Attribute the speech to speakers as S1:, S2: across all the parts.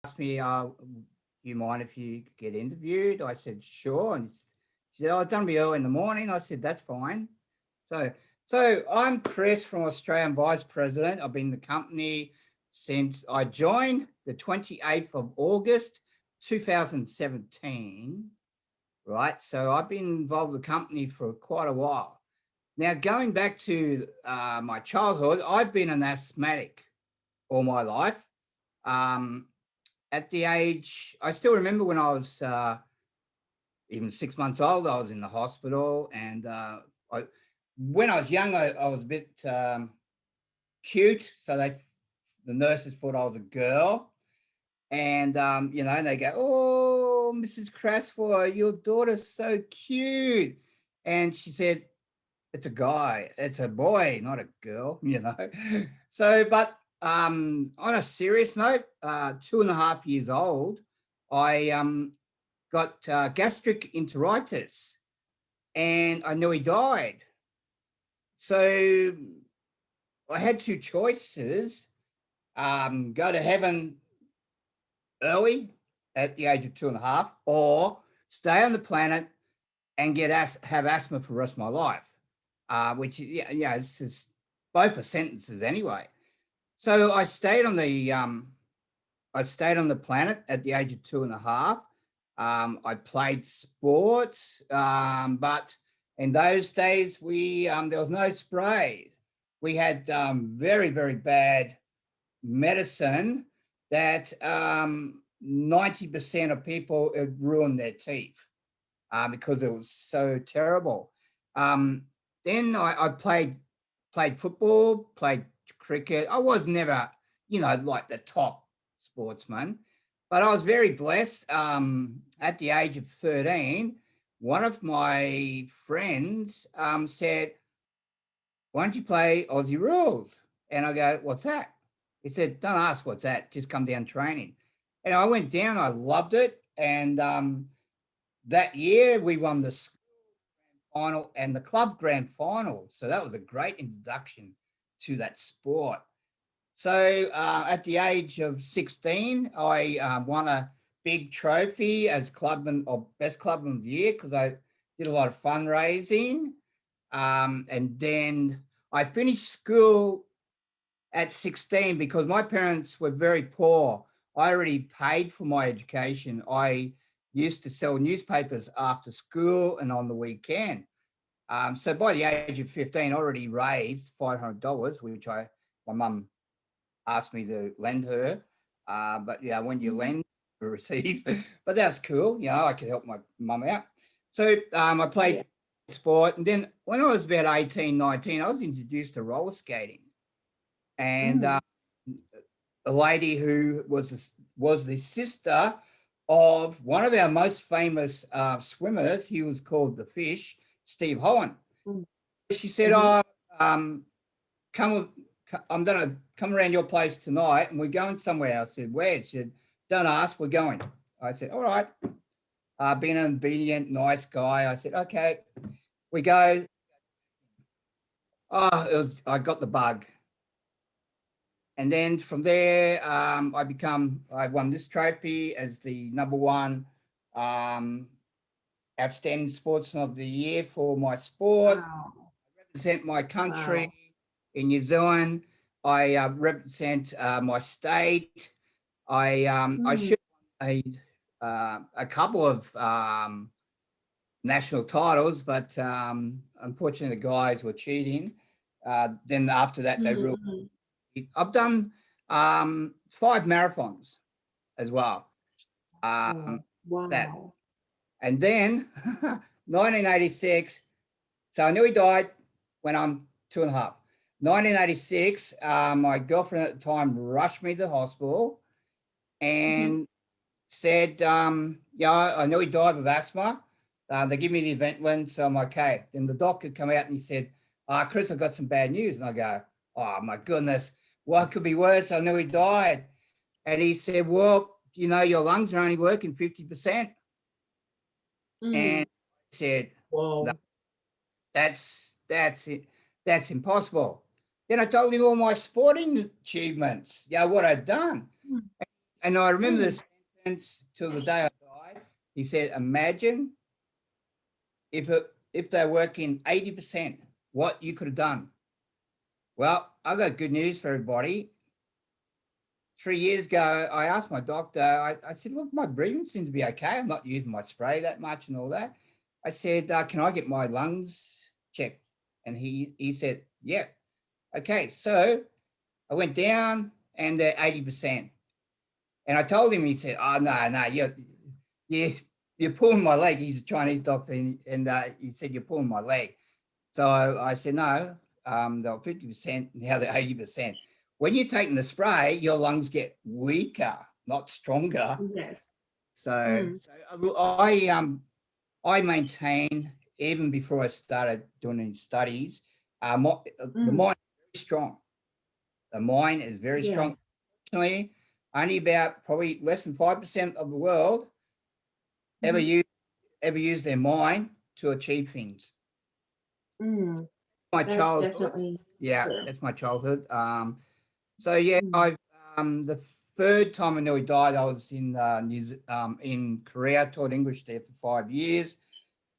S1: asked me, do you mind if you get interviewed? I said, sure. And she said, oh, it's going to be early in the morning. I said, that's fine. So, so I'm Chris from Australian Vice President. I've been in the company since I joined the 28th of August, 2017, right? So I've been involved with the company for quite a while. Now, going back to my childhood, I've been an asthmatic all my life. Um, at the age, I still remember when I was even 6 months old, I was in the hospital. And when I was young, I was a bit cute. So the nurses thought I was a girl. And, and they go, oh, Mrs. Crassweller, your daughter's so cute. And she said, it's a guy, it's a boy, not a girl. So, but on a serious note, 2.5 years old, I got gastric enteritis and I nearly died. So I had two choices, go to heaven early at the age of 2.5, or stay on the planet and have asthma for the rest of my life, which it's just both are sentences anyway. So I stayed on the planet at the age of 2.5. I played sports, but in those days there was no spray. We had very, very bad medicine that 90% of people had ruined their teeth because it was so terrible. Then I played football, played cricket. I was never, like the top sportsman, but I was very blessed. At the age of 13, one of my friends said, why don't you play Aussie rules? And I go, what's that? He said, don't ask what's that, just come down training. And I went down, I loved it. And that year we won the final and the club grand final. So that was a great introduction to that sport. So at the age of 16, I won a big trophy as clubman or best clubman of the year because I did a lot of fundraising. And then I finished school at 16 because my parents were very poor. I already paid for my education. I used to sell newspapers after school and on the weekend. So by the age of 15, I already raised $500, which my mum asked me to lend her. But yeah, when you lend, you receive. But that's cool. I could help my mum out. So I played sport. And then when I was about 18, 19, I was introduced to roller skating. And a lady who was the sister of one of our most famous swimmers, he was called the Fish, Steve Holland. She said, I'm going to come around your place tonight and we're going somewhere. I said, where? She said, don't ask, we're going. I said, all right. Being an obedient, nice guy, I said, okay, we go. I got the bug. And then from there, I won this trophy as the number one outstanding sportsman of the year for my sport.
S2: Wow.
S1: I represent my country in New Zealand. I represent my state. I should have a couple of national titles, but unfortunately the guys were cheating. Then after that, they ruled. I've done 5 marathons as well.
S2: Wow.
S1: That. And then 1986, so I nearly died when I'm 2.5. 1986, my girlfriend at the time rushed me to the hospital and said, I nearly died of asthma. They give me the Ventolin, so I'm okay. Then the doctor came out and he said, Chris, I've got some bad news. And I go, oh my goodness, what could be worse? I nearly died. And he said, well, your lungs are only working 50%. And I said, no, that's it. That's impossible. Then I told him all my sporting achievements, what I'd done. And I remember
S2: Mm.
S1: the sentence till the day I died. He said, "Imagine if they're working 80%, what you could have done." Well, I got good news for everybody. 3 years ago, I asked my doctor. I said, "Look, my breathing seems to be okay. I'm not using my spray that much and all that." I said, "Can I get my lungs checked?" And he said, "Yeah." Okay, so I went down and they're 80%. And I told him, he said, "Oh, no, no, you, you're pulling my leg." He's a Chinese doctor, and he said, "You're pulling my leg." So I said, "No, they're 50%, now they're 80%. When you're taking the spray, your lungs get weaker, not stronger."
S2: Yes.
S1: So,
S2: Mm.
S1: so I maintain, even before I started doing these studies, the
S2: Mm.
S1: mind is very strong. The mind is very strong.
S2: Yes.
S1: Fortunately, only about probably less than 5% of the world ever
S2: Mm-hmm.
S1: use ever use their mind to achieve things.
S2: Mm.
S1: My
S2: That's
S1: childhood,
S2: definitely
S1: yeah,
S2: true.
S1: that's my childhood. So yeah,
S2: Mm.
S1: I've the third time I nearly died, I was in in Korea, taught English there for 5 years,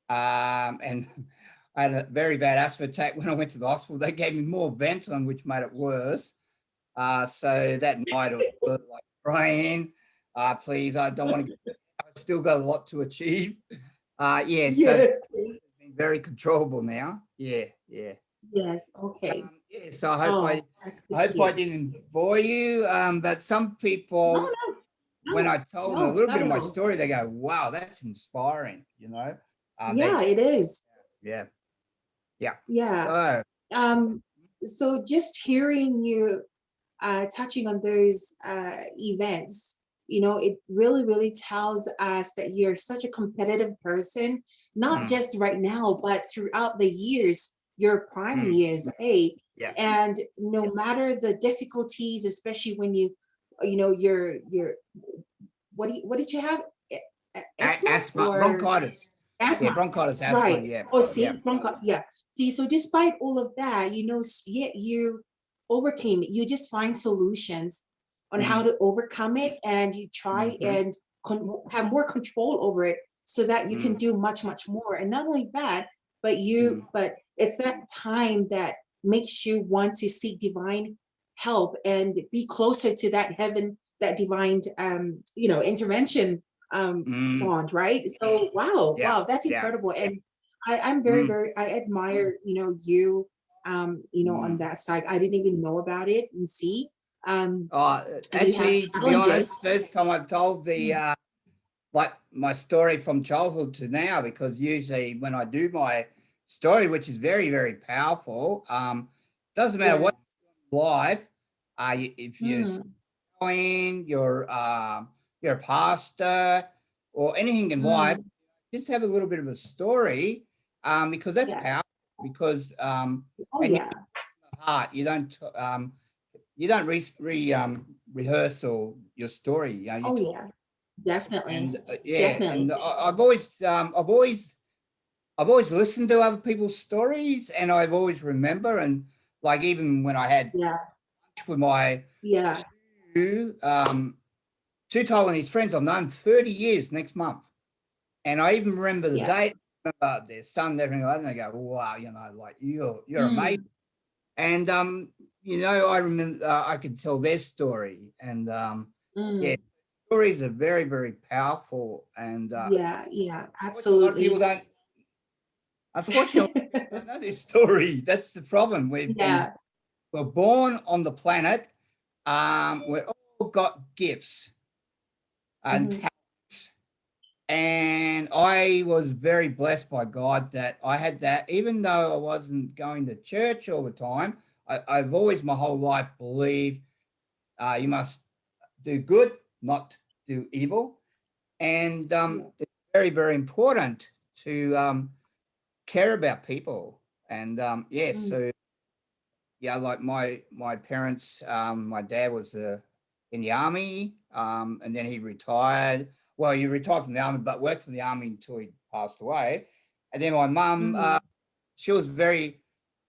S1: and I had a very bad asthma attack when I went to the hospital. They gave me more Ventolin, which made it worse. So that night I was like praying, please, I don't want to. I've still got a lot to achieve. Yeah, so
S2: Yes.
S1: been very controllable now. Yeah, yeah.
S2: Yes. Okay.
S1: Yeah, so I hope
S2: Oh, that's good
S1: I
S2: to
S1: hope I
S2: hear.
S1: didn't bore you. But some
S2: No,
S1: people,
S2: no,
S1: when
S2: no,
S1: I told them a
S2: no,
S1: little bit
S2: not
S1: of
S2: at
S1: my
S2: all.
S1: story, they go, "Wow, that's inspiring."
S2: Yeah,
S1: They,
S2: it is.
S1: yeah, yeah.
S2: Yeah.
S1: So,
S2: Um, so just hearing you touching on those events, it really, really tells us that you're such a competitive person, not
S1: mm,
S2: just right now, but throughout the years, your prime
S1: mm,
S2: years, hey.
S1: yeah,
S2: And no matter the difficulties, especially when you're what did you have? Eczema
S1: asthma,
S2: or
S1: bronchitis. Yeah,
S2: asthma?
S1: bronchitis, asthma.
S2: Right.
S1: Yeah,
S2: Oh,
S1: yeah.
S2: see, yeah. See, so despite all of that, yet you overcame it. You just find solutions on how
S1: Mm,
S2: to overcome it, and you try
S1: mm-hmm,
S2: and have more control over it so that you can
S1: mm,
S2: do much, much more. And not only that,
S1: mm,
S2: but it's that time that makes you want to seek divine help and be closer to that heaven, that divine, intervention
S1: mm,
S2: bond, right? So wow,
S1: yeah,
S2: wow, that's
S1: yeah.
S2: incredible. And I'm very,
S1: Mm,
S2: very, I admire, you, on
S1: mm.
S2: that side. I didn't even know about it, and see, um, you have
S1: Actually, to be
S2: challenges.
S1: honest, first time I told the
S2: Mm.
S1: like my story from childhood to now, because usually when I do my story, which is very, very powerful, doesn't matter what
S2: Yes.
S1: life, if you're
S2: Mm.
S1: going, you're a pastor or anything in life,
S2: Mm.
S1: just have a little bit of a story, because that's
S2: Yeah.
S1: powerful. Because
S2: Oh
S1: and you
S2: yeah.
S1: heart, you don't rehearse or your story. You
S2: Oh
S1: talk.
S2: yeah. Definitely.
S1: And yeah,
S2: Definitely.
S1: and I've always listened to other people's stories, and I've always remember, and like even when I had
S2: Yeah.
S1: lunch with my
S2: Yeah.
S1: two two Taiwanese friends I've known 30 years next month, and I even remember the
S2: Yeah.
S1: date, remember their son, and everything like that, and they go, "Wow, like you're amazing."
S2: Mm.
S1: And I remember I could tell their story, and yeah,
S2: Mm.
S1: stories are very, very powerful, and
S2: Yeah. Yeah.
S1: unfortunately, a lot of people
S2: Absolutely.
S1: don't. Unfortunately, people don't know this story. That's the problem.
S2: Yeah.
S1: We're born on the planet. We all got gifts and
S2: Hmm.
S1: talents, and I was very blessed by God that I had that. Even though I wasn't going to church all the time, I've always my whole life believed you must do good, not do evil, and
S2: Yeah.
S1: it's very, very important to care about people. And yes,
S2: Mm.
S1: so yeah, like my parents, my dad was in the army, and then he retired. Well, he retired from the army, but worked for the army until he passed away. And then my mum,
S2: Mm.
S1: she was a very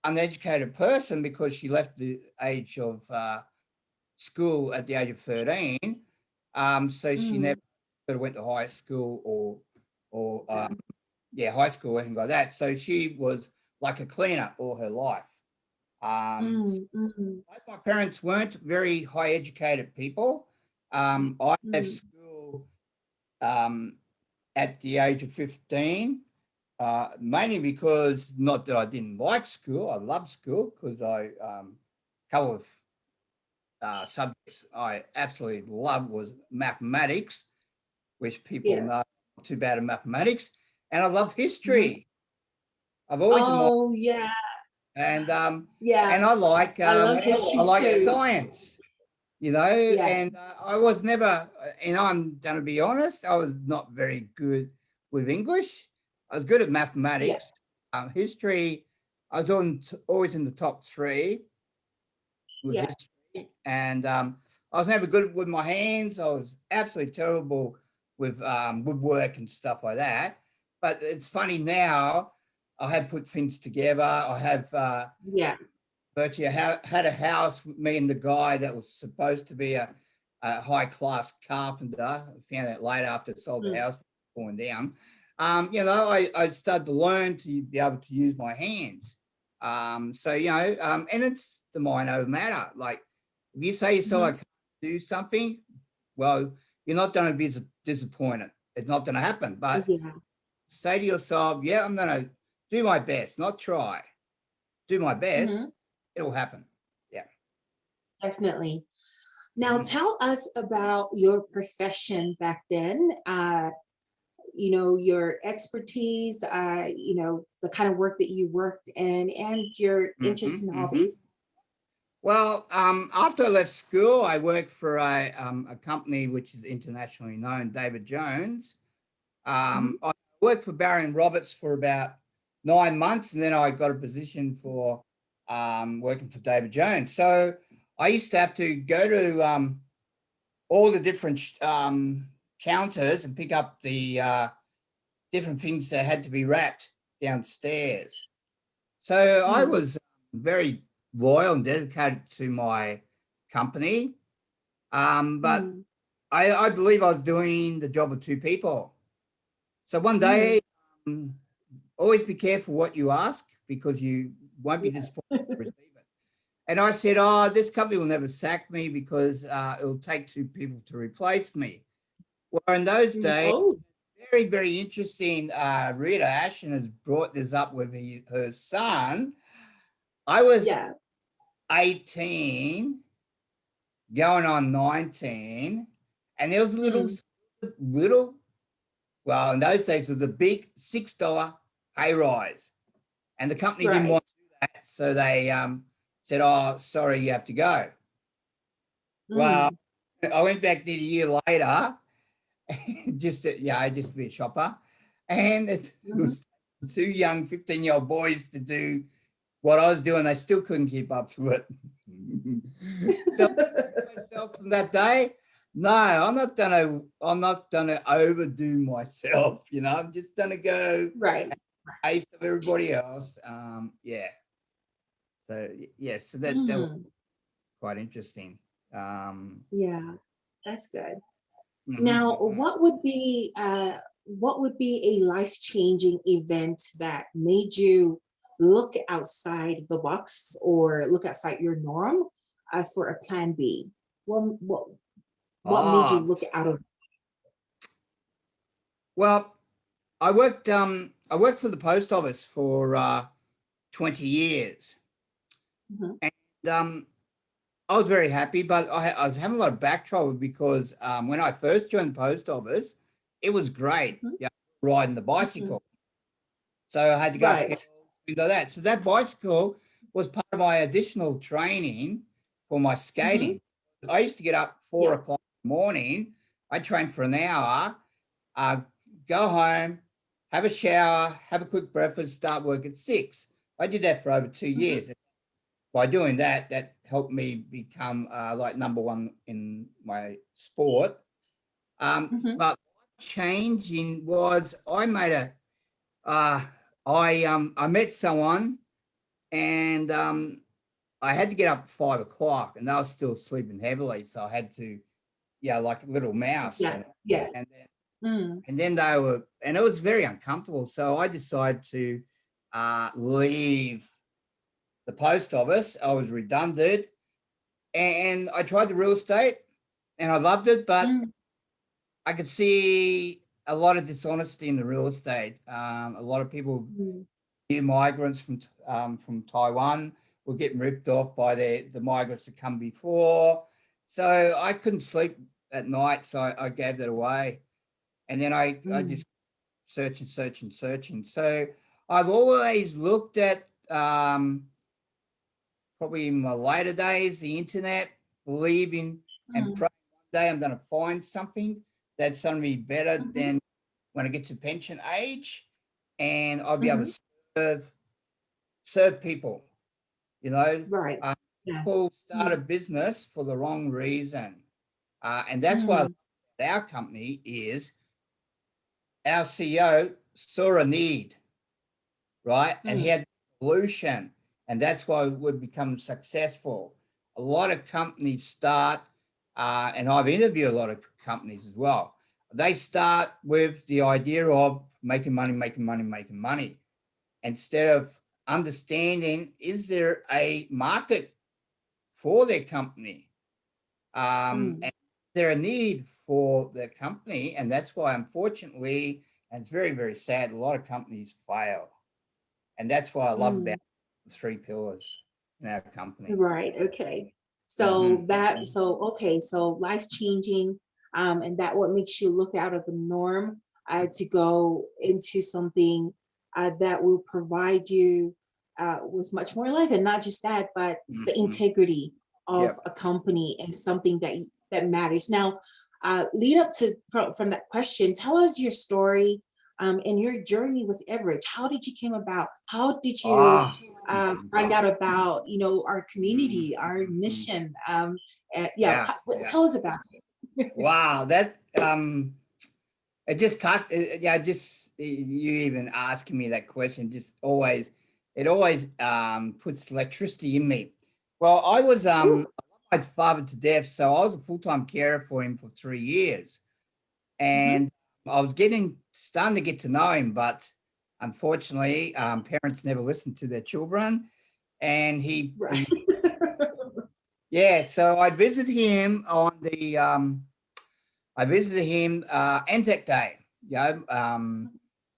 S1: uneducated person because she left the age of school at the age of 13. So she
S2: Mm,
S1: never sort of went to high school or high school or anything like that. So she was like a cleaner all her life.
S2: mm, mm,
S1: Both my parents weren't very high educated people. I left
S2: mm.
S1: school um, at the age of 15, mainly because not that I didn't like school. I loved school because a couple of subjects I absolutely loved was mathematics, which people
S2: Yeah.
S1: know not too bad at mathematics, and I love
S2: Mhm.
S1: history. I've always admired,
S2: Oh, yeah.
S1: and
S2: Yeah.
S1: I
S2: I love history
S1: like
S2: too.
S1: science,
S2: Yeah.
S1: and I was never, and I'm going to be honest, I was not very good with English. I was good at
S2: Yeah.
S1: mathematics, history. I was always in the top three with
S2: Yeah.
S1: history, and I was never good with my hands. I was absolutely terrible with woodwork and stuff like that. But it's funny now. I have put things together. I have
S2: Yeah.
S1: virtually had a house with me and the guy that was supposed to be a high class carpenter. I found out later after it sold the
S2: Mm.
S1: house, falling down. I started to learn to be able to use my hands. And it's the mind over matter. Like if you say yourself, I
S2: Mhm.
S1: can't do something, well, you're not going to be disappointed. It's not going to happen. But
S2: Yeah.
S1: say to yourself, yeah, I'm going to do my best, not try, do my best,
S2: Mhm.
S1: it'll happen. Yeah.
S2: Definitely. Now
S1: Mhm.
S2: tell us about your profession back then. Your expertise, the kind of work that you worked in and your interests
S1: Mhm.
S2: and
S1: Mhm.
S2: hobbies.
S1: Well, after I left school, I worked for a company which is internationally known, David Jones.
S2: Mhm.
S1: I worked for Barry and Roberts for about 9 months, and then I got a position for working for David Jones. So I used to have to go to all the different counters and pick up the different things that had to be wrapped downstairs. So I
S2: Mm.
S1: was very loyal and dedicated to my company. But
S2: Mm.
S1: I believe I was doing the job of two people. So one day,
S2: Mm.
S1: um, always be careful what you ask because you won't be
S2: Yes.
S1: disappointed to receive it. And I said, oh, this company will never sack me because it will take two people to replace me. Well, in those
S2: Mm.
S1: days,
S2: Oh,
S1: very, very interesting. Rita Ashton has brought this up with her son. I was
S2: yeah.
S1: 18, going on 19, and there was a
S2: Mm.
S1: little, well, in those days, it was a big $6 pay rise. And the company didn't want
S2: Right.
S1: to do that. So they said, oh, sorry, you have to go. Well,
S2: Mm.
S1: I went back there a year later, just to be a shopper. And it
S2: Mhm.
S1: was two young 15-year-old boys to do what I was doing. They still couldn't keep up to it. So myself from that day, no, I'm not gonna overdo myself, I'm just gonna go
S2: Right.
S1: pace of everybody else. Yeah. So yes, so that was
S2: Mm.
S1: quite interesting.
S2: Yeah, that's good.
S1: Mhm,
S2: Now,
S1: mhm.
S2: what would be a life-changing event that made you look outside the box or look outside your norm for a plan B? What made you
S1: Ah,
S2: look out of?
S1: well, I worked for the post office for 20 years.
S2: Mhm.
S1: And I was very happy, but I was having a lot of back trouble because when I first joined the post office, it was great,
S2: Mhm.
S1: riding the
S2: Mhm.
S1: bicycle. So I had to go up
S2: Right.
S1: hills, things like that. So that bicycle was part of my additional training for my
S2: Mhm.
S1: skating. I used to get up four
S2: Yeah.
S1: o'clock in the morning. I trained for an hour, uh, go home, have a shower, have a quick breakfast, start work at 6. I did that for over 2 years.
S2: Mhm.
S1: By doing that, that helped me become like number one in my sport.
S2: Mhm.
S1: But changing was uh, I met someone and I had to get up at 5 o'clock and they were still sleeping heavily, so I had to yeah, like a little mouse.
S2: Yeah. Yeah.
S1: And then,
S2: Mm,
S1: and then they were, and it was very uncomfortable. So I decided to leave the post office. I was redundant, and I tried the real estate, and I loved it, but
S2: mm,
S1: I could see a lot of dishonesty in the real estate. A lot of people,
S2: mm,
S1: new migrants from Taiwan, were getting ripped off by the migrants that come before. So I couldn't sleep at night, so I gave that away. And then I
S2: mm,
S1: just searching. So I've always looked at probably in my later days, the internet, believing and
S2: mm,
S1: praying one day I'm going to find something that's going to be better
S2: mhm,
S1: than when I get to pension age, and I'll be able
S2: mhm.
S1: to serve people. You know,
S2: Right.
S1: uh,
S2: Yes.
S1: people start a
S2: Mm,
S1: business for the wrong reason, and that's why
S2: mm,
S1: our company is our CEO saw a need, right? And he
S2: mm,
S1: had a solution. And that's why we've become successful. A lot of companies start, and I've interviewed a lot of companies as well. They start with the idea of making money, making money, instead of understanding, is there a market for their company?
S2: mm,
S1: And is there a need for their company? And that's why, unfortunately, and it's very, very sad, a lot of companies fail. And that's what I love about
S2: mm.
S1: the three pillars in our company.
S2: Right. Okay.
S1: Mm-hmm.
S2: So life changing, and that what makes you look out of the norm to go into something that will provide you with much more life, and not just that, but the
S1: Mm-hmm.
S2: integrity of
S1: Yep.
S2: a company and something that matters. Now, lead up to from that question. Tell us your story and your journey with Everett. How did you came about? How did you
S1: Ah,
S2: find out about our community, our
S1: mm-hmm.
S2: mission? Yeah,
S1: Yeah, yeah.
S2: tell us about it.
S1: Wow, that it just talked. Yeah, just you even asking me that question just always it always puts electricity in me. Well, I was
S2: Ooh,
S1: I love my father to death, so I was a full-time carer for him for 3 years,
S2: mhm.
S1: and I was getting starting to get to know him, but unfortunately, parents never listen to their children, and
S2: Right.
S1: yeah. So I visited him Anzac Day. You know,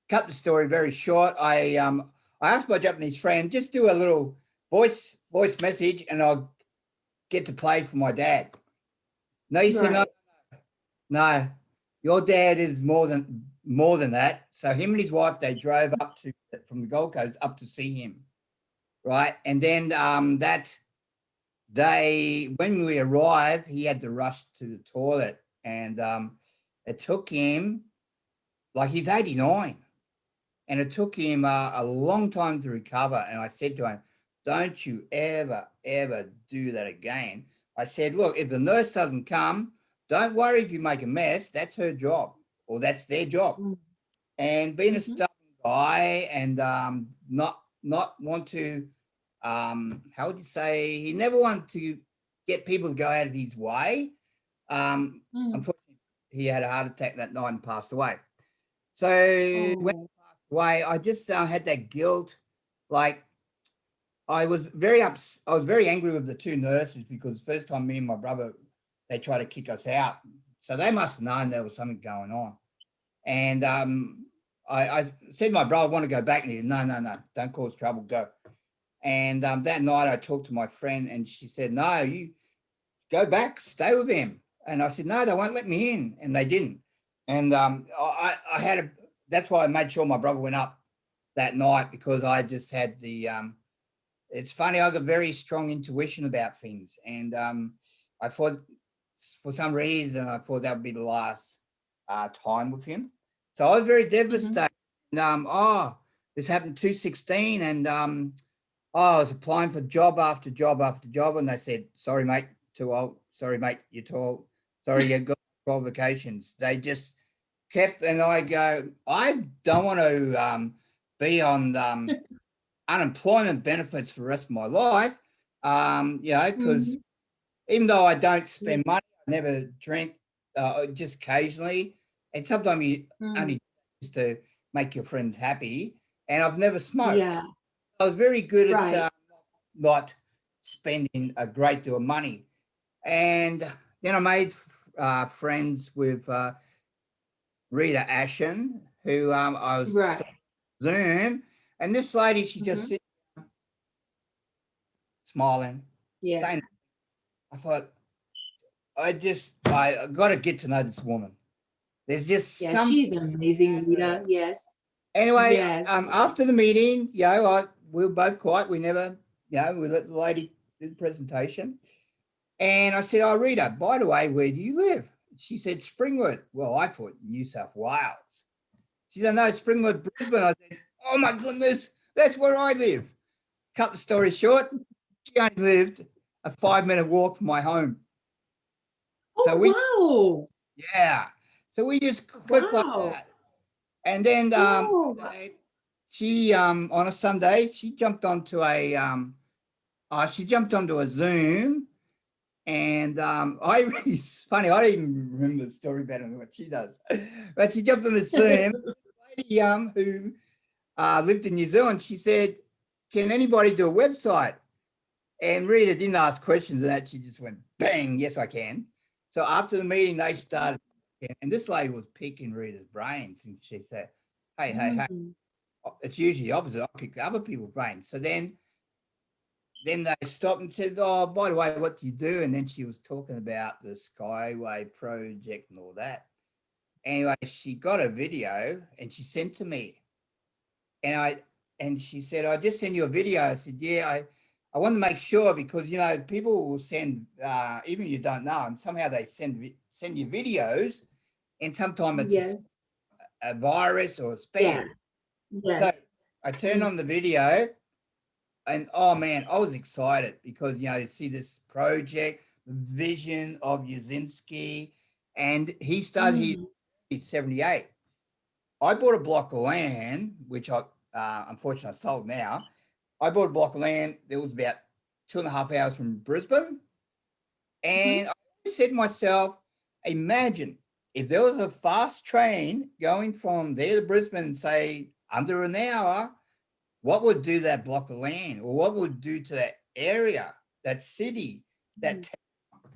S1: cut the story very short. I asked my Japanese friend just do a little voice message, and I'll get to play for my dad. No, he said no,
S2: Right.
S1: no, your dad is more than that. So him and his wife, they drove up to from the Gold Coast up to see him, right? And then that day when we arrived, he had to rush to the toilet, and it took him like he's 89, and it took him a long time to recover. And I said to him, "Don't you ever do that again." I said, "Look, if the nurse doesn't come, don't worry if you make a mess. That's her job, or that's their job."
S2: Mm,
S1: And being a
S2: mhm,
S1: stubborn guy and not want to how would you say, he never wanted to get people to go out of his way.
S2: mm.
S1: Unfortunately, he had a heart attack that night and passed away. So when
S2: Oh,
S1: he passed away, I just had that guilt. Like I was very angry with the two nurses because first time me and my brother, they tried to kick us out. So they must have known there was something going on. And I said to my brother, I want to go back. And he said, no, don't cause trouble, go. And that night I talked to my friend and she said, no, you go back, stay with him. And I said, no, they won't let me in. And they didn't. And I had that's why I made sure my brother went up that night, because I just had it's funny, I got very strong intuition about things. And I thought for some reason, I thought that would be the last time with him. So I was very
S2: mhm,
S1: devastated. This happened 216, and I was applying for job after job after job, and they said, "Sorry, mate, too old. Sorry, mate, you're too old. Sorry, you've got qualifications." They just kept, and I go, I don't want to be on unemployment benefits for the rest of my life. Because
S2: mhm.
S1: even though I don't
S2: Yeah.
S1: spend money, I never drink. just occasionally, and sometimes you
S2: Mm.
S1: only just to make your friends happy. And I've never smoked.
S2: Yeah.
S1: I was very good at
S2: Right.
S1: not spending a great deal of money. And then I made friends with Rita Ashen, who I was
S2: Right.
S1: Zoom, and this lady, she just
S2: Hmm.
S1: sits smiling,
S2: Yeah.
S1: saying, I thought, I got to get to know this woman. There's just
S2: Yeah.
S1: something
S2: She's amazing,
S1: about her.
S2: Rita. Yes.
S1: Anyway,
S2: Yes.
S1: after the meeting, we were both quiet. We never, we let the lady do the presentation. And I said, oh, Rita, by the way, where do you live? She said, Springwood. Well, I thought New South Wales. She said, no, Springwood, Brisbane. I said, oh my goodness, that's where I live. Cut the story short, she only lived a 5-minute walk from my home. So
S2: Oh, wow.
S1: yeah. So we just clicked like
S2: Wow.
S1: that. And then
S2: Oh,
S1: one day, she on a Sunday, she jumped onto a Zoom, and I really funny, I don't even remember the story better than what she does. But she jumped on the Zoom, lady who lived in New Zealand, she said, can anybody do a website? And Rita didn't ask questions and that. She just went, bang, yes, I can. So after the meeting, they started, and this lady was picking Rita's brains. And she said, hey,
S2: mm,
S1: it's usually the opposite. I pick other people's brains. So then they stopped and said, oh, by the way, what do you do? And then she was talking about the Skyway project and all that. Anyway, she got a video and she sent to me. And she said, I just sent you a video. I said, yeah, I want to make sure because people will send even you don't know them, somehow they send you videos, and sometimes it's
S2: yes.
S1: a virus or a
S2: Yeah.
S1: spam. So
S2: Yes.
S1: I turned
S2: Mm,
S1: on the video, and oh man, I was excited because you see this project, the vision of Yazinski, and he started his
S2: mm,
S1: 78. I bought a block of land, which I unfortunately sold now. I bought a block of land that was about 2.5 hours from Brisbane.
S2: mhm.
S1: And I said to myself, imagine if there was a fast train going from there to Brisbane, say under an hour, what would do that block of land or what would do to that area, that city, that
S2: Mm.
S1: town?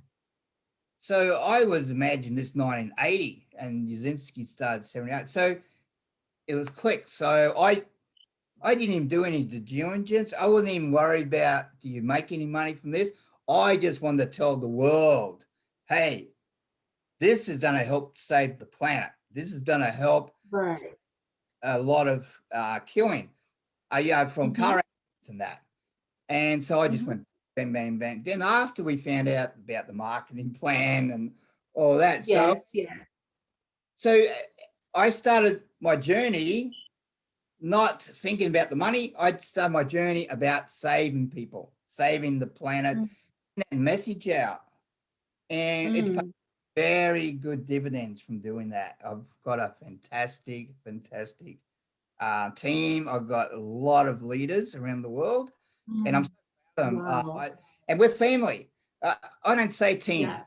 S1: So I was imagining this 1980 and Yazinski started 78. So it was quick. So I didn't even do any due diligence. I wasn't even worried about do you make any money from this. I just wanted to tell the world, hey, this is going to help save the planet. This is going to help
S2: Right.
S1: a lot of killing, from car
S2: Hmm.
S1: accidents and that. And so I just
S2: Hmm.
S1: went bang, bang, bang. Then after we found out about the marketing plan and all that,
S2: Yes. Yes.
S1: so I started my journey not thinking about the money. I'd start my journey about saving people, saving the planet,
S2: Mm,
S1: that message out. And it's paid
S2: mm,
S1: very good dividends from doing that. I've got a fantastic, fantastic team. I've got a lot of leaders around the world, and I'm
S2: mm.
S1: so proud of them.
S2: Wow.
S1: And we're family. I don't say team.
S2: Yeah.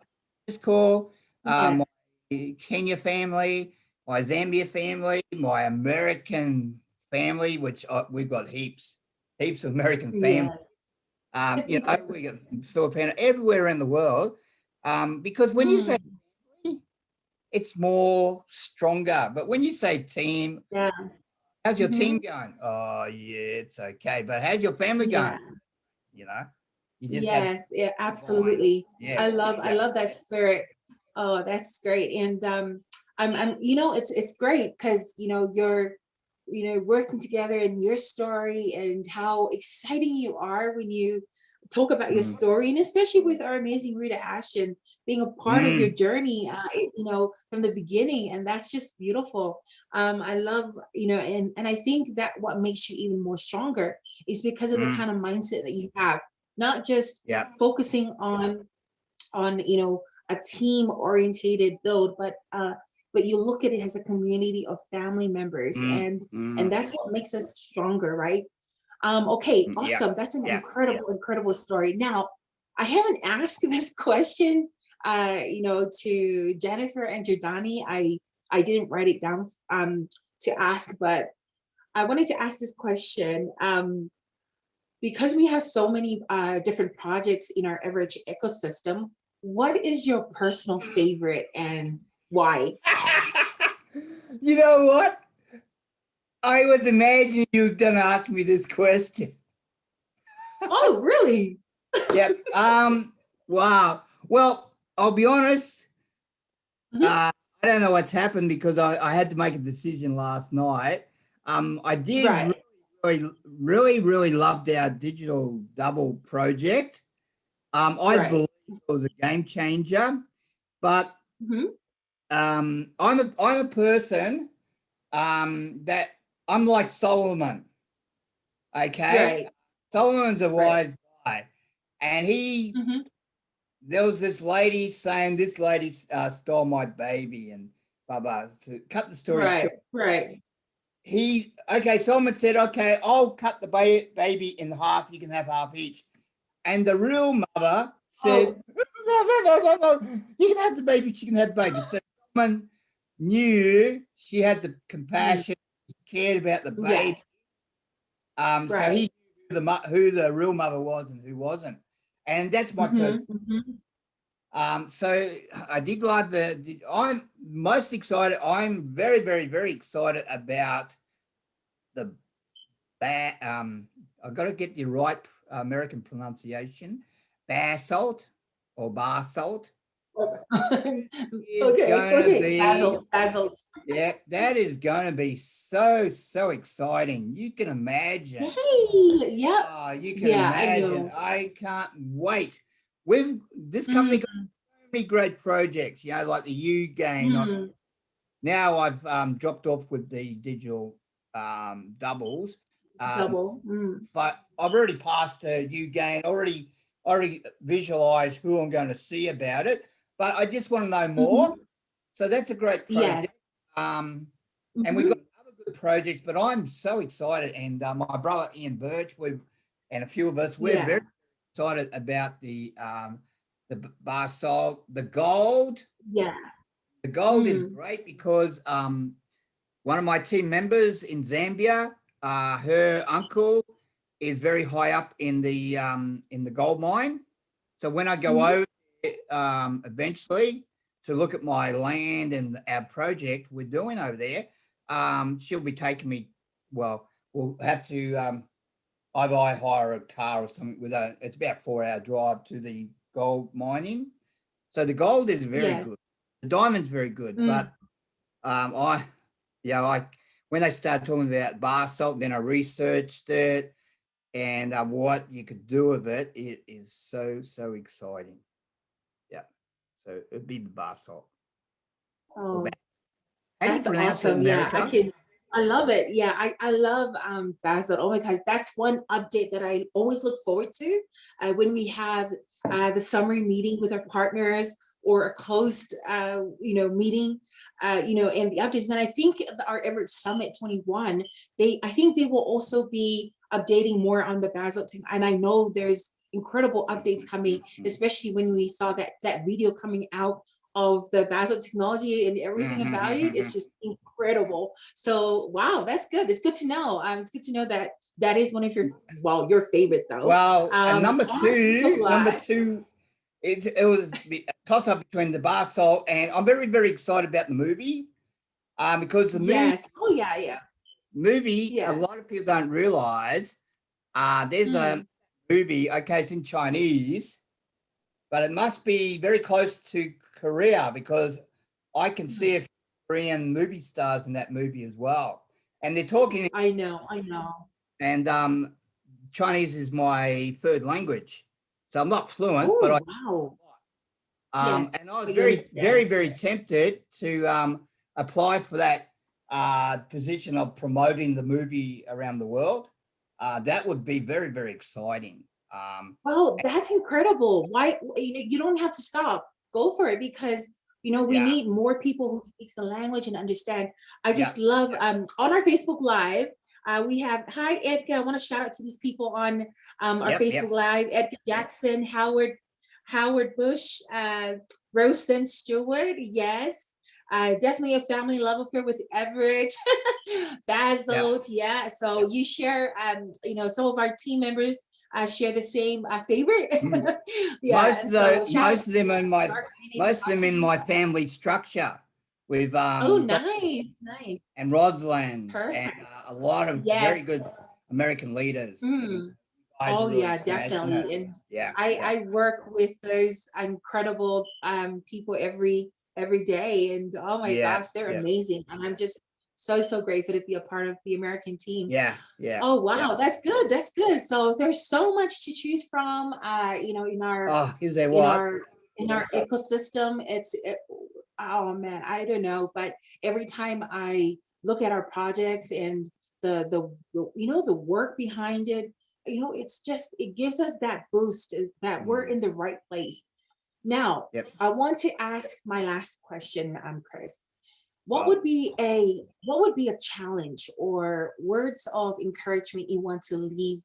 S1: Just call my
S2: Yes.
S1: Kenya family, my Zambia family, my American family, which we've got heaps of American family.
S2: Yes.
S1: We got Filipino everywhere in the world. Because when you say
S2: Mm,
S1: family, it's more stronger. But when you say team,
S2: yeah.
S1: how's your team
S2: Hmm.
S1: going? Oh, yeah, it's okay. But how's your family going?
S2: Yeah.
S1: You know, you just have
S2: Yes. Yeah.
S1: a bond.
S2: Absolutely.
S1: Yeah,
S2: I
S1: yeah.
S2: love that spirit. Oh, that's great. And it's great because you're working together and your story and how exciting you are when you talk about your
S1: Mm,
S2: story, and especially with our amazing Rita Ashton being a part of your
S1: mm,
S2: journey, from the beginning, and that's just beautiful. I love, and I think that what makes you even more stronger is because of the
S1: mm,
S2: kind of mindset that you have, not just
S1: yeah.
S2: focusing on a team orientated build, but you look at it as a community of family members,
S1: Mm,
S2: and
S1: mm,
S2: that's what makes us stronger, right? Okay,
S1: yeah,
S2: awesome. That's an
S1: yeah.
S2: incredible story. Now, I haven't asked this question, to Jennifer and Jordani, I didn't write it down to ask, but I wanted to ask this question. Because we have so many different projects in our Everidge ecosystem, what is your personal favorite and why?
S1: You know what? I was imagining you were gonna ask me this question.
S2: Oh, really?
S1: Yep. Wow. Well, I'll be honest.
S2: Mhm.
S1: I don't know what's happened because I had to make a decision last night. I did
S2: Right,
S1: really loved our digital double project. I
S2: right.
S1: believe it was a game changer, but
S2: Mhm.
S1: I'm a person that I'm like Solomon. Okay,
S2: Right,
S1: Solomon's a
S2: right.
S1: wise guy, and
S2: Mhm.
S1: there was this lady saying this lady stole my baby and blah blah. To cut the story
S2: Right,
S1: short,
S2: right.
S1: Solomon said, okay, I'll cut the baby in half. You can have half each. And the real mother said,
S2: Oh,
S1: no. You can have the baby. She can have the baby. So Solomon knew she had the
S2: mm,
S1: compassion, cared about the baby.
S2: yes,
S1: So
S2: right.
S1: he knew who the real mother was and who wasn't. And that's my person.
S2: Mhm, mhm.
S1: So I did like I'm most excited. I'm very excited about the I've got to get the right American pronunciation. Basalt or basalt is
S2: Okay,
S1: going to
S2: okay.
S1: be,
S2: Basil, Basil.
S1: yeah, that is going to be so exciting. You can imagine.
S2: Yay! Yep.
S1: Oh, you can
S2: Yeah, I
S1: imagine.
S2: know.
S1: I can't wait. This company got
S2: Mm,
S1: so many great projects, like the U gain.
S2: mm,
S1: Now I've dropped off with the digital doubles. Um,
S2: double. Mm,
S1: but I've already passed to you gain, already visualized who I'm going to see about it. But I just want to know more.
S2: mhm.
S1: So that's a great project.
S2: Yes.
S1: Um, and we've got
S2: Mhm.
S1: other good projects, but I'm so excited. And my brother Ian Birch, and a few of us, we're very
S2: Yeah.
S1: excited about the bar salt, the gold.
S2: Yeah.
S1: The gold is
S2: Mm,
S1: great because one of my team members in Zambia, her uncle is very high up in the gold mine. So when I go
S2: mhm.
S1: over eventually to look at my land and our project we're doing over there, she'll be taking me. Well, we'll have to either I hire a car or something with a. It's about 4 hour drive to the gold mining. So the gold is very good.
S2: Yes.
S1: The diamond's very good,
S2: Mm.
S1: but I I when they started talking about bar salt, then I researched it and what you could do with it. It is so exciting. Yeah, so it'd be the bar salt. Or
S2: Oh,
S1: how do you
S2: that's
S1: pronounce it,
S2: awesome. Yeah, I
S1: America?
S2: can. I love it. Yeah, I love Basil. Oh my gosh, that's one update that I always look forward to when we have the summary meeting with our partners or a closed meeting, and the updates. And I think our Everett Summit 21, I think they will also be updating more on the Basil team. And I know there's incredible updates coming, especially when we saw that video coming out of the Basil technology and everything about it. It's just incredible. So wow, that's good. It's good to know. It's good to know that that is one of your favorite though.
S1: Well,
S2: On our Facebook
S1: number
S2: Live.
S1: two, it was a toss up between the bar salt and I'm very excited about the movie. Because the
S2: Yes. Oh yeah, yeah.
S1: movie, a
S2: Yeah.
S1: lot of people don't realize. There's a
S2: Mm,
S1: movie. Okay, it's in Chinese, but it must be very close to Korea because I can see a few Korean movie stars in that movie as well. And they're talking,
S2: I know, I know.
S1: and Chinese is my third language, so I'm not fluent, but
S2: Oh wow.
S1: and
S2: Yes,
S1: I was
S2: but you understand.
S1: very tempted to apply for that position of promoting the movie around the world. That would be very exciting.
S2: Wow, that's incredible. Why you don't have to stop. Go for it because we
S1: Yeah,
S2: need more people who speak the language and understand. I
S1: yeah,
S2: just love on our Facebook Live. We have hi Edgar. I want to shout out to these people on our
S1: yep.
S2: Facebook Live. Edgar Jackson, Howard Bush, Rosen Stewart, yes. Definitely a family love affair with Everett,
S1: Yeah.
S2: Basil, yeah. So you share, some of our team members share the same favorite.
S1: Mm.
S2: Yeah, so shout out
S1: Most of them in
S2: to
S1: my
S2: our community watching.
S1: family structure with
S2: Oh, nice, nice,
S1: and Rosalind and
S2: perfect.
S1: a lot of very
S2: Yes.
S1: good American leaders. You
S2: Mm.
S1: guys are
S2: Oh
S1: really
S2: yeah,
S1: smashing it.
S2: definitely. And
S1: Yeah,
S2: I
S1: yeah,
S2: I work with those incredible people every day, and oh my
S1: yeah,
S2: gosh, they're
S1: yeah,
S2: amazing. And I'm just so grateful to be a part of the American team.
S1: yeah, yeah,
S2: Oh
S1: yeah.
S2: wow, that's good. That's good. So there's so much to choose from. In our
S1: Oh, is there
S2: in
S1: what?
S2: our in our ecosystem. Oh man, I don't know, but every time I look at our projects and the work behind it, it gives us that boost that we're
S1: Mm,
S2: in the right place. Now,
S1: yep.
S2: I want to ask my last question, Chris.
S1: Well,
S2: What would be a challenge or words of encouragement you want to leave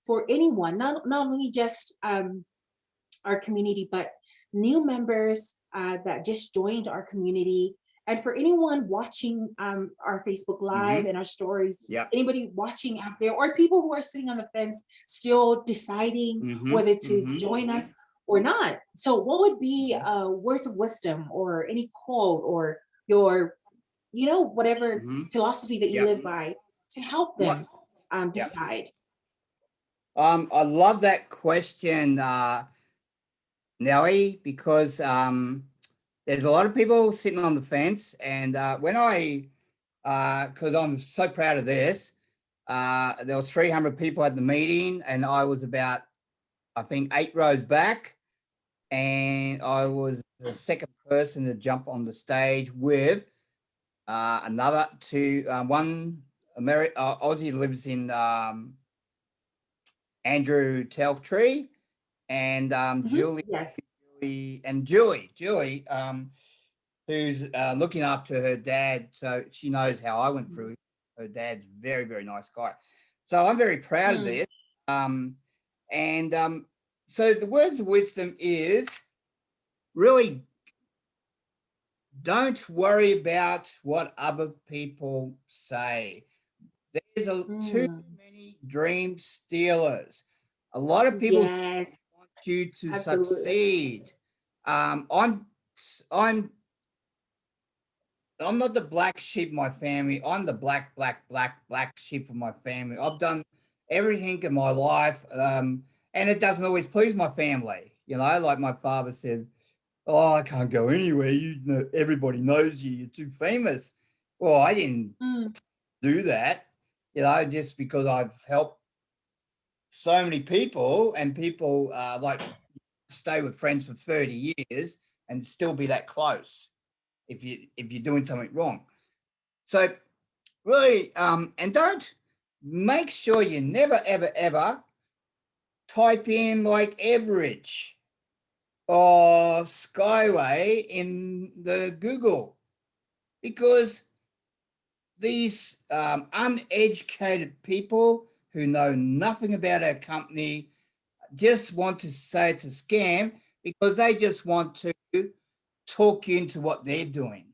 S2: for anyone, not only just our community, but new members that just joined our community. And for anyone watching our Facebook Live
S1: mm-hmm,
S2: and our stories,
S1: yep.
S2: anybody watching out there, or people who are sitting on the fence still deciding
S1: Mm-hmm,
S2: whether to
S1: mm-hmm,
S2: join us or not. So, what would be words of wisdom or any quote or your, whatever
S1: mm-hmm,
S2: philosophy that you
S1: yep.
S2: live by to help
S1: What?
S2: them
S1: Yep.
S2: decide?
S1: I love that question, Nellie, because there's a lot of people sitting on the fence, and because I'm so proud of this, there was 300 people at the meeting, and I was about, I think, 8 rows back, and I was the second person to jump on the stage with another two, one Aussie lives in Andrew Telftree, and
S2: Mhm. Yes.
S1: Julie, who's looking after her dad. So she knows how I went through. Her dad's very, very nice guy. So I'm very proud of
S2: Mm,
S1: this. Um, and so the words of wisdom is really don't worry about what other people say. There's too
S2: mm.
S1: many dream stealers. A lot of people
S2: Yes,
S1: want you to
S2: absolutely.
S1: succeed. Um, I'm I'm I'm not the black sheep of my family. I'm the black sheep of my family. I've done everything in my life, and it doesn't always please my family. Like my father said, "Oh, I can't go anywhere. Everybody knows you. You're too famous." Well, I didn't
S2: Mm,
S1: do that, just because I've helped so many people, and people like stay with friends for 30 years and still be that close if you're doing something wrong. So really, and don't make sure you never ever ever type in like average or skyway in the Google, because these uneducated people who know nothing about our company just want to say it's a scam because they just want to talk you into what they're doing.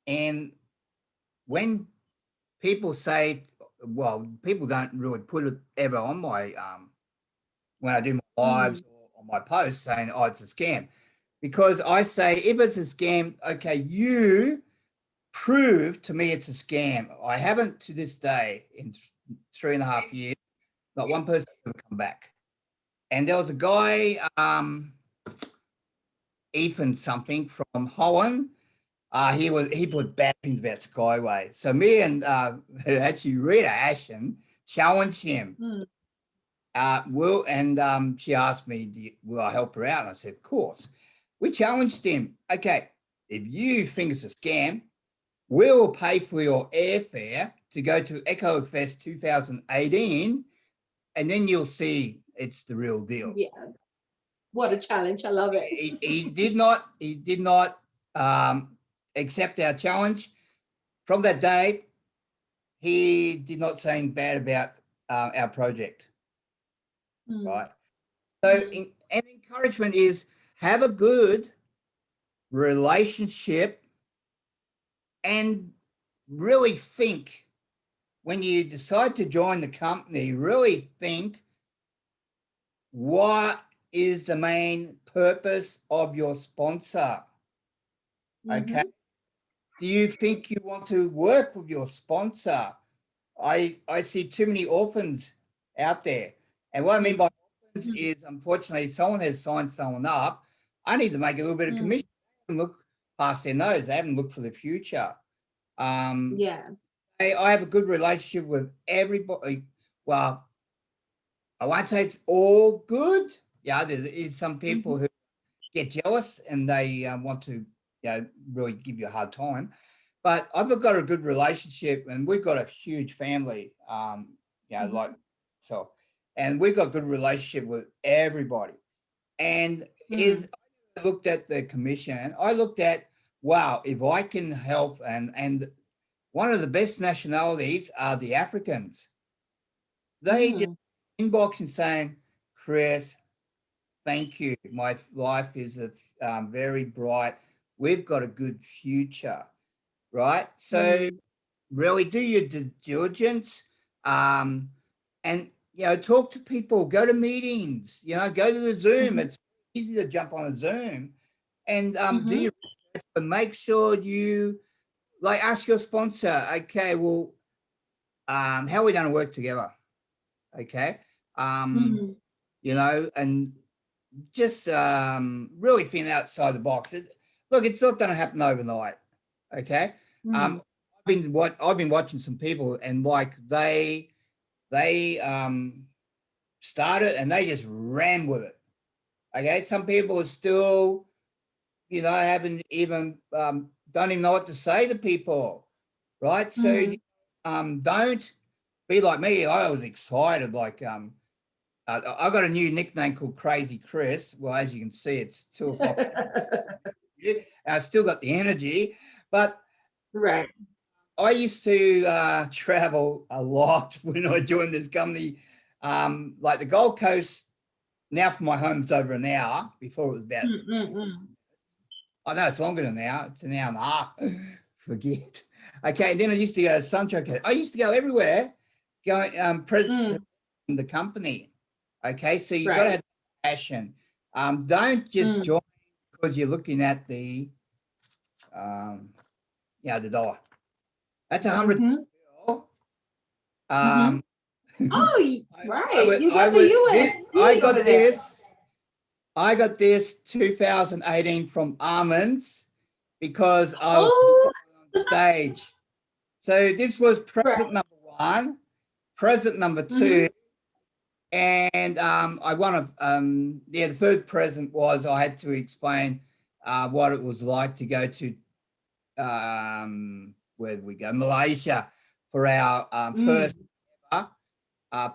S1: And when people say, well, people don't really put it ever on my when I do my lives
S2: mm,
S1: or on my posts saying, oh, it's a scam. Because I say, if it's a scam, okay, you prove to me it's a scam. I haven't to this day in 3.5 years, not one person ever come back. And there was a guy, Ethan something from Holland. He put bad things about Skyway. So me and actually Rita Ashen challenged him.
S2: mm,
S1: Will and she asked me, will I help her out? And I said, of course. We challenged him. Okay, if you think it's a scam, we'll pay for your airfare to go to Echo Fest 2018, and then you'll see it's the real deal.
S2: yeah. What a challenge. I love it.
S1: He did not um, accept our challenge. From that day, he did not say anything bad about our project,
S2: Mm,
S1: right? So
S2: mm,
S1: and encouragement is have a good relationship and really think when you decide to join the company, really think what is the main purpose of your sponsor? Okay.
S2: Mhm.
S1: Do you think you want to work with your sponsor? I see too many orphans out there. And what I mean by orphans
S2: Mm.
S1: is, unfortunately, someone has signed someone up. I need to make a little bit of
S2: Mm.
S1: commission. They haven't looked past their nose. They haven't looked for the future. Um,
S2: Yeah.
S1: I have a good relationship with everybody. Well, I won't say it's all good. Yeah, there is some people
S2: Mhm.
S1: who get jealous and they want to, really give you a hard time. But I've got a good relationship, and we've got a huge family. Like
S2: Mhm.
S1: so, and we've got good relationship with everybody. And is
S2: Mm.
S1: I looked at the commission. I looked at, wow, if I can help, and one of the best nationalities are the Africans. They just
S2: Mm.
S1: inbox and saying, Chris, thank you. My life is very bright. We've got a good future, right? So
S2: Mm.
S1: really do your due diligence, um, and talk to people. Go to meetings. Go to the Zoom.
S2: Mhm.
S1: It's easy to jump on a Zoom, and do
S2: Mhm.
S1: your but make sure you ask your sponsor. Okay, well, how are we going to work together? Okay, um,
S2: Mhm.
S1: and just really think outside the box. Look, it's not going to happen overnight. Okay,
S2: Mm.
S1: I've been watching some people, and they started and they just ran with it. Okay, some people are still haven't even don't even know what to say to people, right? So
S2: Mm.
S1: don't be like me. I was excited, I got a new nickname called Crazy Chris. Well, as you can see, it's 2 o'clock. I still got the energy, but
S2: Right.
S1: I used to travel a lot when I joined this company. Like the Gold Coast, now from my home's over an hour. Before it was about,
S2: Mm. Mm. Mm.
S1: I know it's longer than an hour. It's an hour and a half. Forget. Okay, and then I used to go to Sunshine Coast. I used to go everywhere, going
S2: Mm.
S1: the company. Okay, so you got to
S2: Right.
S1: have passion. Don't just
S2: Mm.
S1: join because you're looking at um, the dollar. That's
S2: Mhm.
S1: $100.
S2: Mhm.
S1: Um,
S2: Oh,
S1: I
S2: right.
S1: would,
S2: You
S1: I
S2: got the
S1: would, this,
S2: USD over there.
S1: I got this 2018 from Almonds because I was
S2: Oh,
S1: on stage. So this was present
S2: right.
S1: number one, present number two,
S2: Mhm.
S1: and I won the third present was I had to explain what it was like to go to where did we go? Malaysia for our first
S2: Mm.
S1: uh,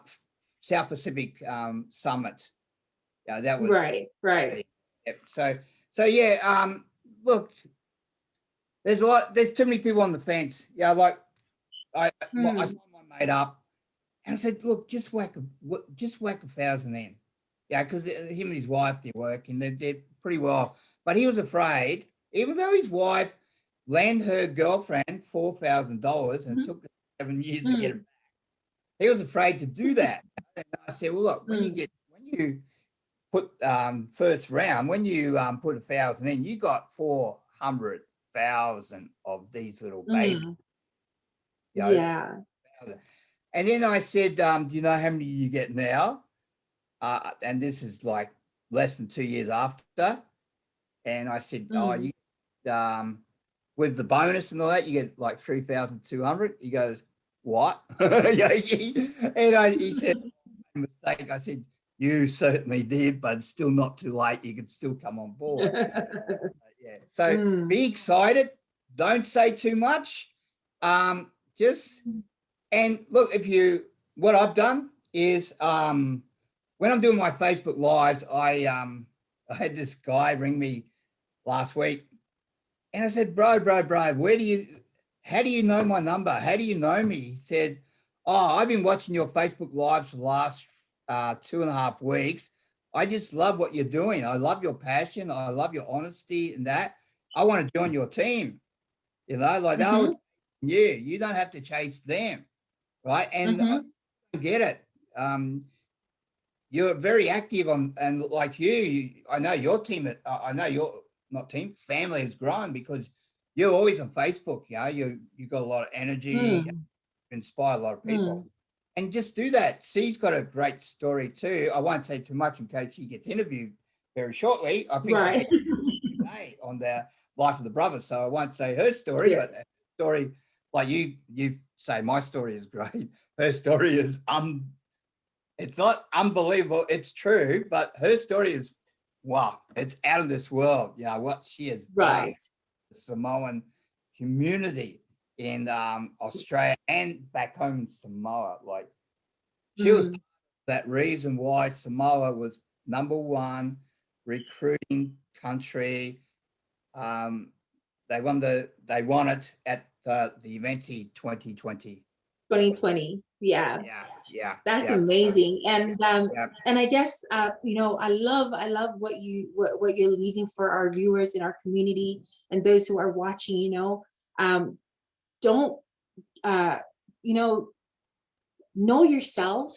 S1: South Pacific summit. Yeah, that was
S2: Right. Right.
S1: yep. So yeah. Look, there's too many people on the fence. Yeah, I
S2: Mm.
S1: signed my mate up, and I said, look, just whack 1,000 in. Yeah, because him and his wife, they're working, they're pretty well. But he was afraid, even though his wife lent her girlfriend $4,000 and it
S2: Mhm.
S1: took 7 years to get it
S2: Mm.
S1: back. He was afraid to do that. And I said, well, look,
S2: Mm.
S1: when you put first round, when you put 1,000 in, you got 400,000 of these little babies.
S2: Mm.
S1: You know,
S2: Yeah.
S1: and then I said, do you know how many you get now? And this is like less than 2 years after. And I said, oh,
S2: Mm.
S1: you with the bonus and all that, you get like 3,200. He goes, what? Yeah, he said, mistake. I said, you certainly did, but it's still not too late. You can still come on board. Yeah. So
S2: Mm.
S1: be excited. Don't say too much. Just and look, what I've done is when I'm doing my Facebook lives, I had this guy ring me last week, and I said, bro, how do you know my number? How do you know me? He said, oh, I've been watching your Facebook lives for the last 2.5 weeks. I just love what you're doing. I love your passion. I love your honesty and that. I want to join your team. Like
S2: Mm-hmm.
S1: you don't have to chase them, right? And I
S2: Mm-hmm.
S1: get it. You're very active on, and like I know your team. I know your not team family has grown because you're always on Facebook. You got a lot of energy,
S2: Mm.
S1: inspire a lot of people,
S2: Mm.
S1: and just do that. C's got a great story too. I won't say too much in case she gets interviewed very shortly. I think she's
S2: Right.
S1: getting today on the life of the brothers, so I won't say her story,
S2: Yeah.
S1: but her story, like you say, my story is great. Her story is it's not unbelievable. It's true, but her story is wow. It's out of this world. What she has done,
S2: Right.
S1: the Samoan community in Australia and back home in Samoa. Like she was
S2: Mm.
S1: that reason why Samoa was number one recruiting country. Um, they won it at the Eventi 2020.
S2: 2020. Yeah.
S1: Yeah, yeah,
S2: That's
S1: yeah. So
S2: amazing.
S1: yeah.
S2: And I guess I love what you're leaving for our viewers in our community and those who are watching, don't uh you know know yourself,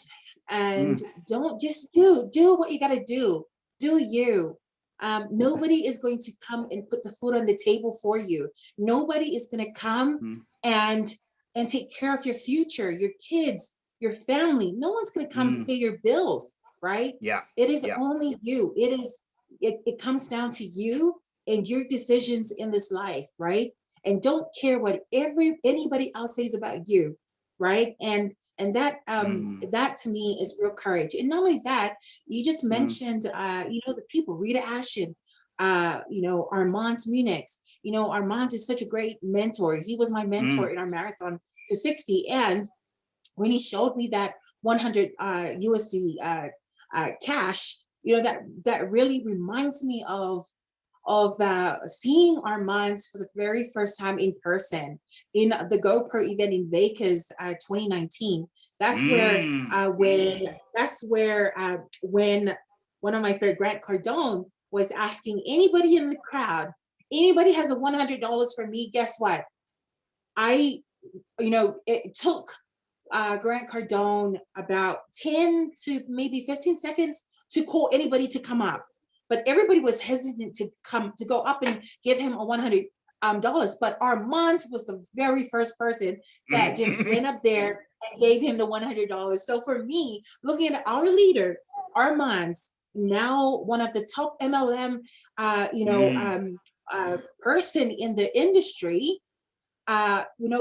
S2: and
S1: Mm,
S2: don't just do what you got to do you. Nobody is going to come and put the food on the table for you. Nobody is going to come
S1: mm,
S2: and take care of your future, your kids, your family. No one's going to come
S1: mm.
S2: pay your bills, right?
S1: Yeah,
S2: It is
S1: yeah.
S2: only you. It comes down to you and your decisions in this life, right? And don't care what anybody else says about you, right? And
S1: Mm,
S2: that to me is real courage. And not only that, you just
S1: mm,
S2: mentioned the people, Rita Ashen, Armand's Munich. Armand is such a great mentor. He was my mentor
S1: mm.
S2: in our marathon to 60. And when he showed me that 100 USD cash, that really reminds me of seeing our minds for the very first time in person in the GoPro event in Vegas 2019. That's where
S1: Mm.
S2: when one of my friend Grant Cardone was asking anybody in the crowd, anybody has a $100 for me, guess what? I it took Grant Cardone about 10 to maybe 15 seconds to call anybody to come up. But everybody was hesitant to go up and give him a $100. But Armand was the very first person that just went up there and gave him the $100. So for me, looking at our leader, Armand's now one of the top MLM,
S1: Mm.
S2: person in the industry.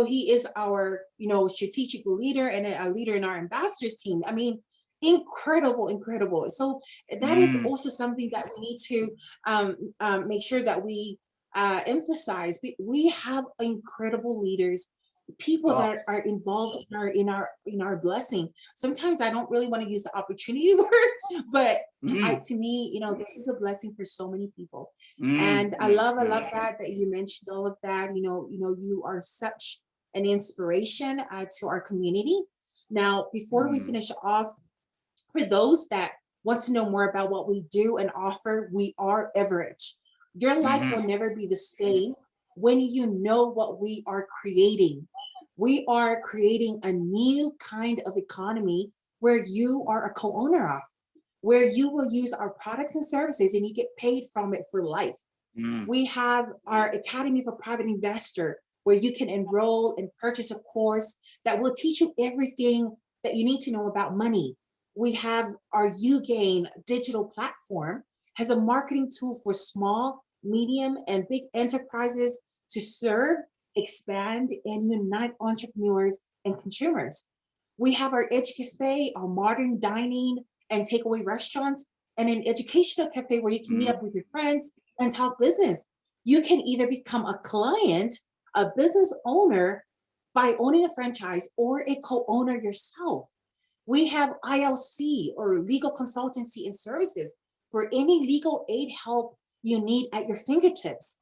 S2: He is our, strategic leader and a leader in our ambassadors team. I mean, incredible, incredible. So that is
S1: Mm.
S2: also something that we need to make sure that we emphasize. We have incredible leaders, people
S1: Oh.
S2: that are involved in our blessing. Sometimes I don't really want to use the opportunity word, but
S1: Mm.
S2: to me, this is a blessing for so many people.
S1: Mm.
S2: And I
S1: Mm.
S2: love, I
S1: Mm.
S2: love that you mentioned all of that. You are such an inspiration to our community. Now, before we
S1: Mm.
S2: finish off, for those that want to know more about what we do and offer, we are Everage. Your life
S1: Mhm.
S2: will never be the same when you know what we are creating. We are creating a new kind of economy where you are a co-owner of, where you will use our products and services and you get paid from it for life.
S1: Mm.
S2: We have our Academy for Private Investor, where you can enroll and purchase a course that will teach you everything that you need to know about money. We have our UGain digital platform, has a marketing tool for small, medium, and big enterprises to serve, expand, and unite entrepreneurs and consumers. We have our Edge Cafe, our modern dining and takeaway restaurants, and an educational cafe where you can meet
S1: Mm.
S2: up with your friends and talk business. You can either become a client, a business owner by owning a franchise, or a co owner yourself. We have ILC or legal consultancy and services for any legal aid help you need at your fingertips.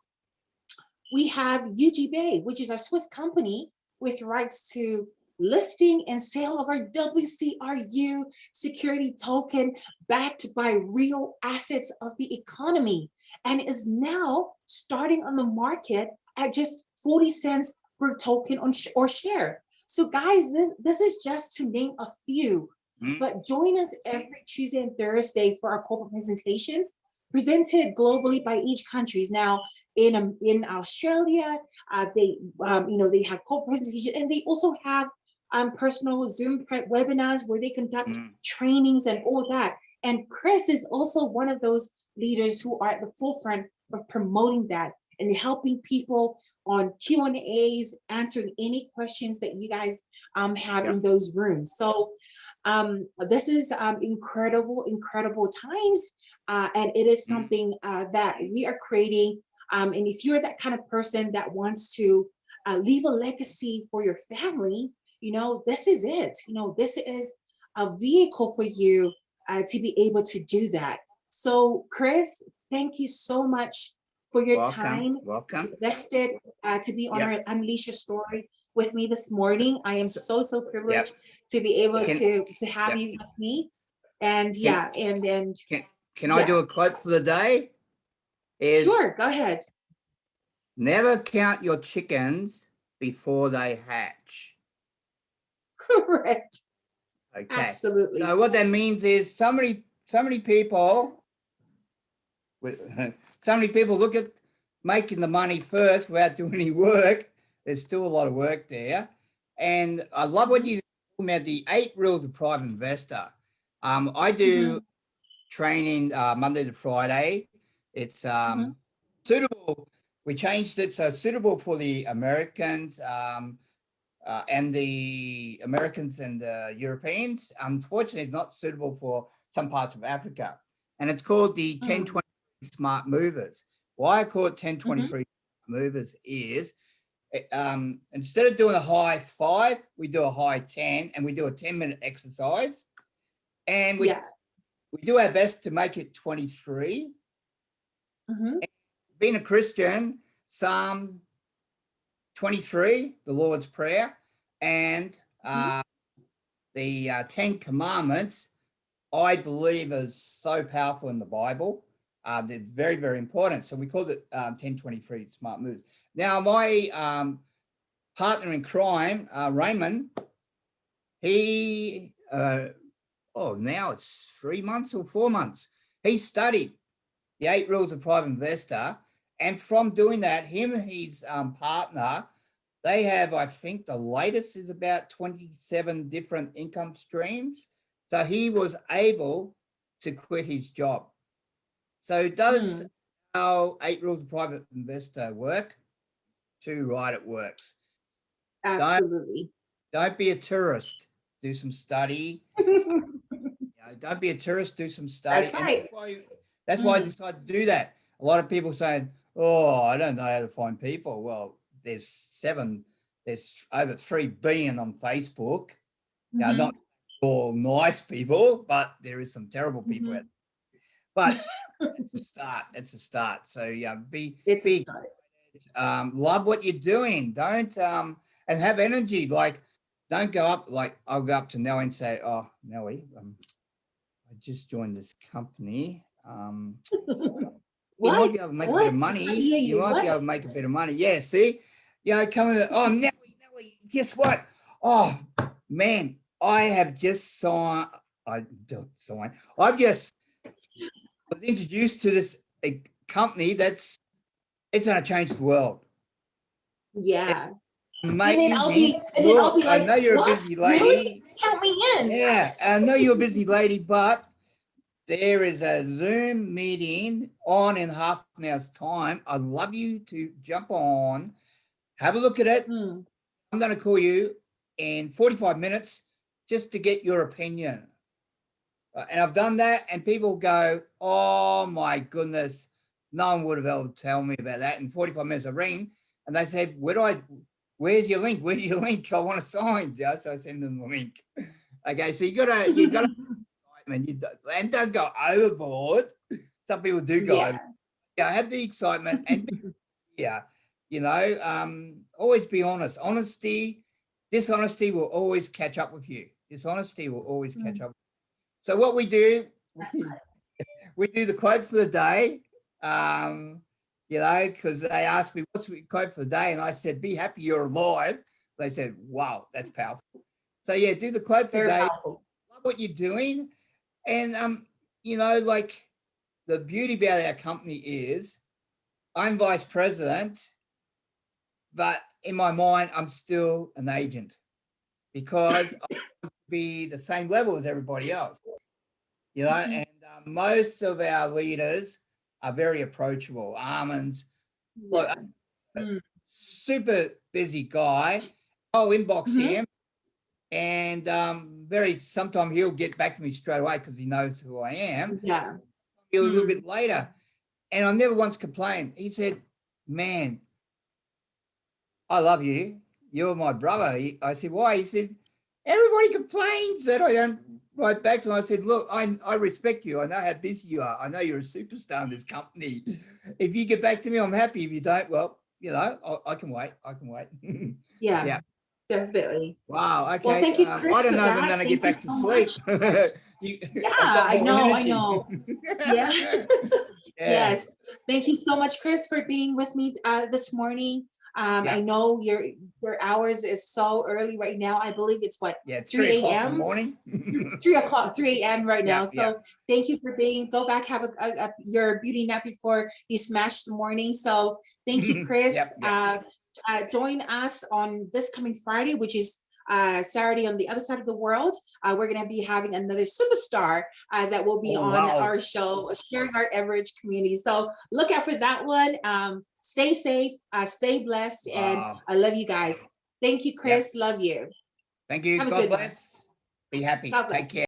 S2: We have UG Bay, which is a Swiss company with rights to listing and sale of our WCRU security token backed by real assets of the economy, and is now starting on the market at just 40 cents per token on or share. So guys, this is just to name a few, but join us every Tuesday and Thursday for our corporate presentations presented globally by each countries. Now, in Australia, they have corporate presentation, and they also have personal Zoom webinars where they conduct trainings and all that. And Chris is also one of those leaders who are at the forefront of promoting that and helping people on Q&As, answering any questions that you guys have in those rooms. So this is incredible times, and it is something that we are creating. And if you're that kind of person that wants to leave a legacy for your family, this is it. This is a vehicle for you to be able to do that. So, Chris, thank you so much for your time invested to be on our Unleash Your Story with me this morning. I am so privileged to be able to have you with me. And
S1: can I do a quote for the day?
S2: Sure, go ahead.
S1: Never count your chickens before they hatch.
S2: Correct.
S1: Okay.
S2: Absolutely.
S1: So what that means is so many people look at making the money first without doing any work. There's still a lot of work there. And I love what you talking about, the 8 rules of private investor. I do training Monday to Friday. It's suitable. We changed it so suitable for the Americans and the Europeans. Unfortunately, it's not suitable for some parts of Africa. And it's called the 1023 Smart Movers. Why I call it 1023 Movers is instead of doing a high 5, we do a high 10, and we do a 10-minute exercise. And we do our best to make it 23. Being a Christian, Psalm 23, the Lord's Prayer, and the 10 Commandments, I believe is so powerful in the Bible. They're very, very important. So we call it 1023 Smart Moves. Now, my partner in crime, Raymond, he, now it's 3 months or 4 months. He studied the 8 rules of private investor. And from doing that, him and his partner, they have, I think the latest is about 27 different income streams. So he was able to quit his job. So does our 8 rules of private investor work? Too right, it works.
S2: Absolutely.
S1: Don't be a tourist. Do some study. Don't be a tourist. Do some study.
S2: That's right.
S1: That's why I decided to do that. A lot of people saying, "Oh, I don't know how to find people." Well, there's over 3 billion on Facebook. Now, not all nice people, but there is some terrible people out there. But it's a start. So love what you're doing. Don't and have energy. Like, don't go up. Like, I'll go up to Nellie and say, "Oh, Nellie, I just joined this company. You might be able to make a bit of money. You might be able to make a bit of money." Yeah, see? Come in. Oh, Nellie, guess what? Oh, man, I have just signed. I just was introduced to this company it's going to change the world.
S2: Yeah.
S1: Amazing.
S2: And then I'll be like,
S1: I know you're
S2: what?
S1: a busy lady.
S2: Really? Count me in.
S1: Yeah, I know you're a busy lady, but there is a Zoom meeting on in half an hour's time. I'd love you to jump on, have a look at it. I'm going to call you in 45 minutes just to get your opinion. And I've done that, and people go, "Oh, my goodness, no one would have ever tell me about that." In 45 minutes, I ring, and they said, where's your link? Where's your link? I want to sign. So I send them the link. Okay, so you gotta and don't go overboard. Some people do go over. Yeah, have the excitement and always be honest. Honesty dishonesty will always catch up with you. Dishonesty will always catch
S2: Mm.
S1: up. So what we do, we do the quote for the day. Because they asked me what's the quote for the day, and I said, "Be happy you're alive." They said, "Wow, that's powerful." So yeah, do the quote for the
S2: Very
S1: day.
S2: powerful.
S1: Love what you're doing, and like the beauty about our company is, I'm vice president, but in my mind, I'm still an agent because I want to be the same level as everybody else.
S2: Mhm.
S1: And most of our leaders are very approachable. Armand's like
S2: Yeah. Mm.
S1: super busy guy. I'll inbox
S2: Mhm.
S1: him, and very sometimes he'll get back to me straight away because he knows who I am.
S2: Yeah.
S1: A little
S2: Mm.
S1: bit later, and I never once complained. He said, "Man, I love you. You're my brother." I said, "Why?" He said, "Everybody complains that I don't write back to him." I said, "Look, I respect you. I know how busy you are. I know you're a superstar in this company. If you get back to me, I'm happy. If you don't, well, I can wait. I can wait."
S2: Yeah,
S1: Yeah.
S2: definitely.
S1: Wow.
S2: Well,
S1: Okay.
S2: thank you,
S1: I
S2: Chris,
S1: don't
S2: for
S1: know if I'm
S2: that.
S1: going to get
S2: Thank you
S1: back to
S2: so much.
S1: sleep.
S2: Yes. Yeah,
S1: I've got
S2: I
S1: more
S2: know, I
S1: energy.
S2: know. Yeah.
S1: Yeah.
S2: Yes. Thank you so much, Chris, for being with me this morning.
S1: Yeah.
S2: I know your hours is so early right now. I believe it's what,
S1: Yeah. 3 o'clock in the
S2: 3 a.m.
S1: morning.
S2: 3 o'clock, 3 a.m. right
S1: Yeah.
S2: now.
S1: Yeah.
S2: So thank you for being, go back, have your beauty nap before you smash the morning. So thank you, Chris.
S1: Yep. Yep.
S2: Join us on this coming Friday, which is Saturday on the other side of the world. We're going to be having another superstar that will be
S1: Oh,
S2: on
S1: wow.
S2: our show, sharing our average community. So look out for that one. Stay safe, stay blessed, and
S1: Wow.
S2: I love you guys. Thank you,
S1: Yep.
S2: Chris. Love you.
S1: Thank you.
S2: Have a
S1: God
S2: good one.
S1: bless. Be happy.
S2: God
S1: Take
S2: bless.
S1: care.